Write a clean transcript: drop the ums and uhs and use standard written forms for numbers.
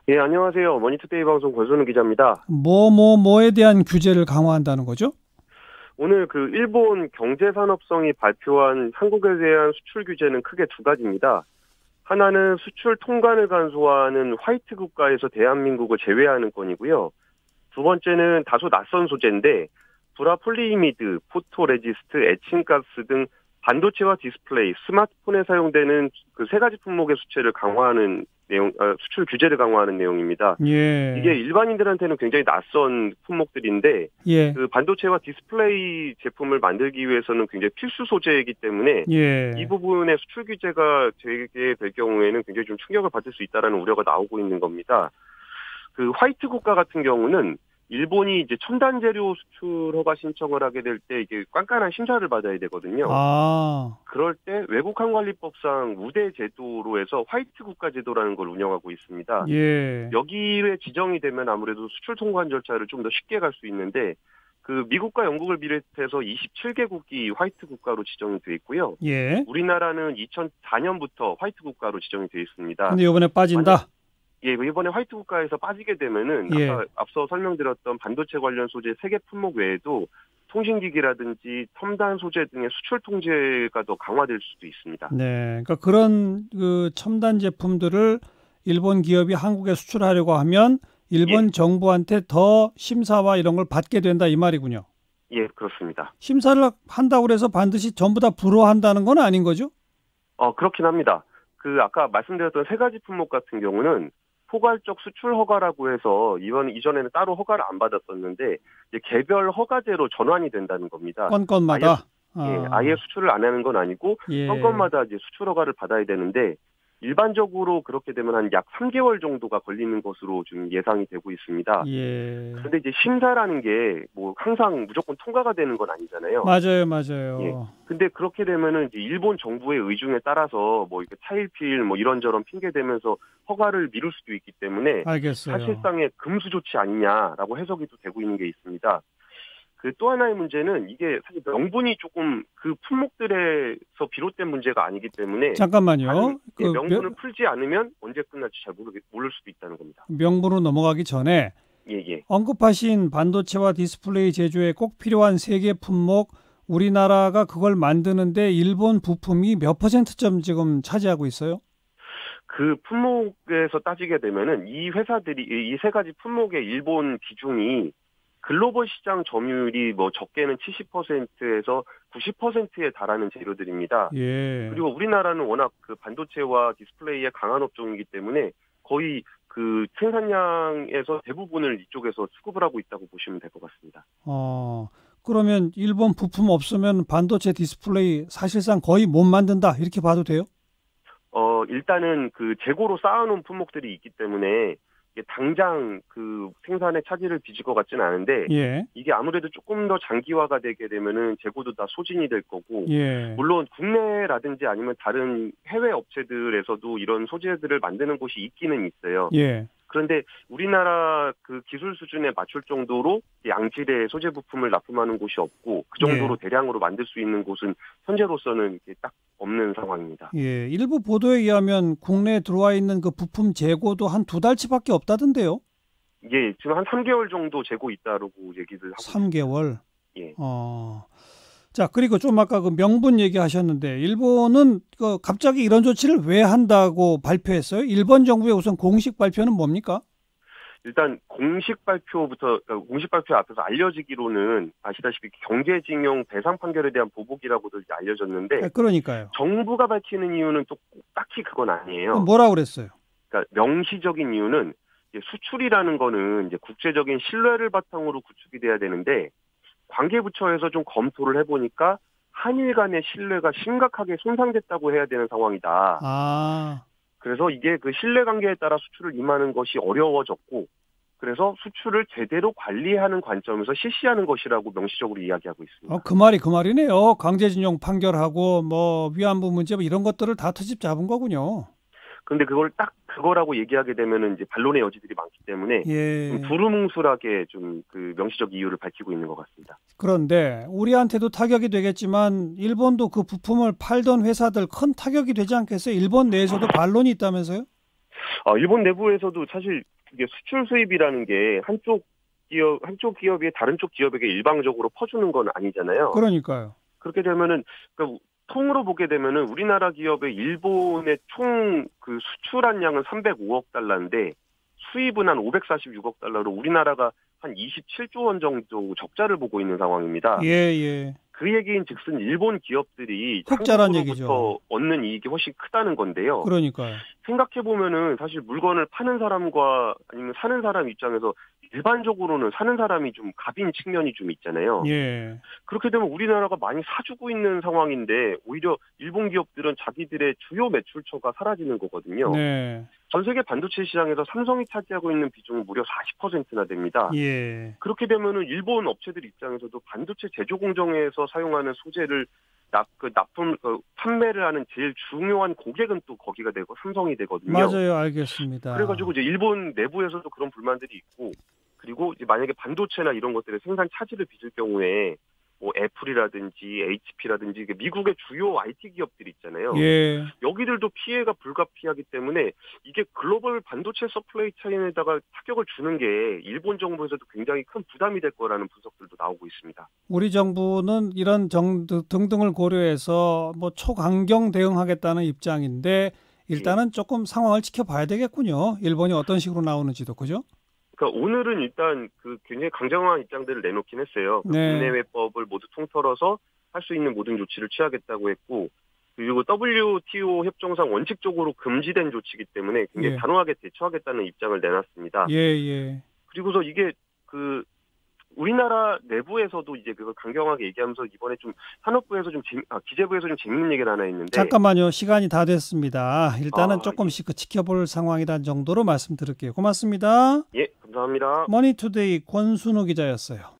예, 안녕하세요. 머니투데이 방송 권순우 기자입니다. 뭐에 대한 규제를 강화한다는 거죠? 오늘 그 일본 경제산업성이 발표한 한국에 대한 수출 규제는 크게 두 가지입니다. 하나는 수출 통관을 간소화하는 화이트 국가에서 대한민국을 제외하는 건이고요. 두 번째는 다소 낯선 소재인데 브라폴리이미드, 포토레지스트, 에칭가스 등 반도체와 디스플레이, 스마트폰에 사용되는 그 세 가지 품목의 수출을 강화하는 내용, 수출 규제를 강화하는 내용입니다. 예. 이게 일반인들한테는 굉장히 낯선 품목들인데, 예. 그 반도체와 디스플레이 제품을 만들기 위해서는 굉장히 필수 소재이기 때문에 예. 이 부분의 수출 규제가 되게 될 경우에는 굉장히 좀 충격을 받을 수 있다라는 우려가 나오고 있는 겁니다. 그 화이트 국가 같은 경우는 일본이 이제 첨단 재료 수출 허가 신청을 하게 될 때 이게 깐깐한 심사를 받아야 되거든요. 아. 그럴 때 외국항관리법상 우대 제도로 해서 화이트 국가 제도라는 걸 운영하고 있습니다. 예. 여기에 지정이 되면 아무래도 수출 통관 절차를 좀 더 쉽게 갈 수 있는데, 그 미국과 영국을 비롯해서 27개국이 화이트 국가로 지정이 돼 있고요. 예. 우리나라는 2004년부터 화이트 국가로 지정이 돼 있습니다. 근데 이번에 빠진다? 예, 이번에 화이트 국가에서 빠지게 되면은 예. 아까 앞서 설명드렸던 반도체 관련 소재 3개 품목 외에도 통신기기라든지 첨단 소재 등의 수출 통제가 더 강화될 수도 있습니다. 네. 그러니까 그런 그 첨단 제품들을 일본 기업이 한국에 수출하려고 하면 일본 정부한테 더 심사와 이런 걸 받게 된다 이 말이군요. 예, 그렇습니다. 심사를 한다고 해서 반드시 전부 다 불허한다는 건 아닌 거죠? 그렇긴 합니다. 그 아까 말씀드렸던 3가지 품목 같은 경우는 포괄적 수출 허가라고 해서 이전에는 따로 허가를 안 받았었는데 이제 개별 허가제로 전환이 된다는 겁니다. 건마다. 아예 수출을 안 하는 건 아니고 예. 건마다 이제 수출 허가를 받아야 되는데 일반적으로 그렇게 되면 한 약 3개월 정도가 걸리는 것으로 좀 예상이 되고 있습니다. 예. 그런데 이제 심사라는 게 뭐 항상 무조건 통과가 되는 건 아니잖아요. 맞아요. 예. 근데 그렇게 되면은 이제 일본 정부의 의중에 따라서 뭐 이렇게 차일피일 뭐 이런저런 핑계 대면서 허가를 미룰 수도 있기 때문에 알겠어요. 사실상의 금수 조치 아니냐라고 해석이 또 되고 있는 게 있습니다. 그 또 하나의 문제는 이게 사실 명분이 조금 그 품목들에서 비롯된 문제가 아니기 때문에 잠깐만요. 명분을 풀지 않으면 언제 끝날지 잘 모를 수도 있다는 겁니다. 명분으로 넘어가기 전에 예. 언급하신 반도체와 디스플레이 제조에 꼭 필요한 3개 품목, 우리나라가 그걸 만드는데 일본 부품이 몇 %점 지금 차지하고 있어요? 그 품목에서 따지게 되면은 이 회사들이 이 3가지 품목의 일본 비중이 글로벌 시장 점유율이 뭐 적게는 70%에서 90%에 달하는 재료들입니다. 예. 그리고 우리나라는 워낙 그 반도체와 디스플레이의 강한 업종이기 때문에 거의 그 생산량에서 대부분을 이쪽에서 수급을 하고 있다고 보시면 될 것 같습니다. 그러면 일본 부품 없으면 반도체 디스플레이 사실상 거의 못 만든다 이렇게 봐도 돼요? 일단은 그 재고로 쌓아놓은 품목들이 있기 때문에 당장 그 생산에 차질을 빚을 것 같지는 않은데 예. 이게 아무래도 조금 더 장기화가 되게 되면은 재고도 다 소진이 될 거고 예. 물론 국내라든지 아니면 다른 해외 업체들에서도 이런 소재들을 만드는 곳이 있기는 있어요. 예. 그런데 우리나라 그 기술 수준에 맞출 정도로 양질의 소재 부품을 납품하는 곳이 없고 그 정도로 대량으로 만들 수 있는 곳은 현재로서는 딱 없는 상황입니다. 예, 일부 보도에 의하면 국내에 들어와 있는 그 부품 재고도 한 2달치밖에 없다던데요? 예, 지금 한 3개월 정도 재고 있다라고 얘기를 하고 3개월? 예. 자, 그리고 좀 아까 그 명분 얘기하셨는데 일본은 그 갑자기 이런 조치를 왜 한다고 발표했어요? 일본 정부의 우선 공식 발표는 뭡니까? 일단 공식 발표 앞에서 알려지기로는 아시다시피 경제징용 배상 판결에 대한 보복이라고도 이제 알려졌는데 그러니까요. 정부가 밝히는 이유는 또 딱히 그건 아니에요. 뭐라고 그랬어요? 그러니까 명시적인 이유는 이제 수출이라는 거는 이제 국제적인 신뢰를 바탕으로 구축이 돼야 되는데 관계부처에서 좀 검토를 해보니까 한일 간의 신뢰가 심각하게 손상됐다고 해야 되는 상황이다. 그래서 이게 그 신뢰관계에 따라 수출을 임하는 것이 어려워졌고 그래서 수출을 제대로 관리하는 관점에서 실시하는 것이라고 명시적으로 이야기하고 있습니다. 그 말이네요. 강제징용 판결하고 뭐 위안부 문제 뭐 이런 것들을 다 트집 잡은 거군요. 근데 그걸 딱 그거라고 얘기하게 되면은 이제 반론의 여지들이 많기 때문에 좀 두루뭉술하게 좀 그 명시적 이유를 밝히고 있는 것 같습니다. 그런데 우리한테도 타격이 되겠지만 일본도 그 부품을 팔던 회사들 큰 타격이 되지 않겠어요? 일본 내에서도 반론이 있다면서요? 일본 내부에서도 사실 이게 수출 수입이라는 게 한쪽 기업이 다른 쪽 기업에게 일방적으로 퍼주는 건 아니잖아요. 그러니까요. 그렇게 되면은 그러니까 통으로 보게 되면은 우리나라 기업의 일본의 총 그 수출한 양은 305억 달러인데 수입은 한 546억 달러로 우리나라가 한 27조 원 정도 적자를 보고 있는 상황입니다. 예, 예. 그 얘기인 즉슨 일본 기업들이 흑자란 한국으로부터 얘기죠. 얻는 이익이 훨씬 크다는 건데요. 그러니까요. 생각해보면은 사실 물건을 파는 사람과 아니면 사는 사람 입장에서 일반적으로는 사는 사람이 좀 갑인 측면이 좀 있잖아요. 예. 그렇게 되면 우리나라가 많이 사주고 있는 상황인데 오히려 일본 기업들은 자기들의 주요 매출처가 사라지는 거거든요. 네. 전 세계 반도체 시장에서 삼성이 차지하고 있는 비중은 무려 40%나 됩니다. 예. 그렇게 되면은 일본 업체들 입장에서도 반도체 제조 공정에서 사용하는 소재를 판매를 하는 제일 중요한 고객은 또 거기가 되고 삼성이 되거든요. 맞아요. 알겠습니다. 그래가지고 이제 일본 내부에서도 그런 불만들이 있고, 그리고 이제 만약에 반도체나 이런 것들의 생산 차질을 빚을 경우에 뭐 애플이라든지 HP라든지 미국의 주요 IT 기업들이 있잖아요. 예. 여기들도 피해가 불가피하기 때문에 이게 글로벌 반도체 서플라이 차인에다가 타격을 주는 게 일본 정부에서도 굉장히 큰 부담이 될 거라는 분석들도 나오고 있습니다. 우리 정부는 이런 등등을 고려해서 뭐 초강경 대응하겠다는 입장인데 일단은 조금 상황을 지켜봐야 되겠군요. 일본이 어떤 식으로 나오는지도 그죠? 그러니까 오늘은 일단 그 굉장히 강경한 입장들을 내놓긴 했어요. 네. 국내외법을 모두 통틀어서 할 수 있는 모든 조치를 취하겠다고 했고, 그리고 WTO 협정상 원칙적으로 금지된 조치이기 때문에 굉장히 예. 단호하게 대처하겠다는 입장을 내놨습니다. 예, 예. 그리고서 이게 그 우리나라 내부에서도 이제 그걸 강경하게 얘기하면서 이번에 좀 산업부에서 기재부에서 좀 재밌는 얘기를 하나 했는데. 잠깐만요. 시간이 다 됐습니다. 일단은 조금씩 예. 지켜볼 상황이란 정도로 말씀드릴게요. 고맙습니다. 예, 감사합니다. 머니투데이 권순우 기자였어요.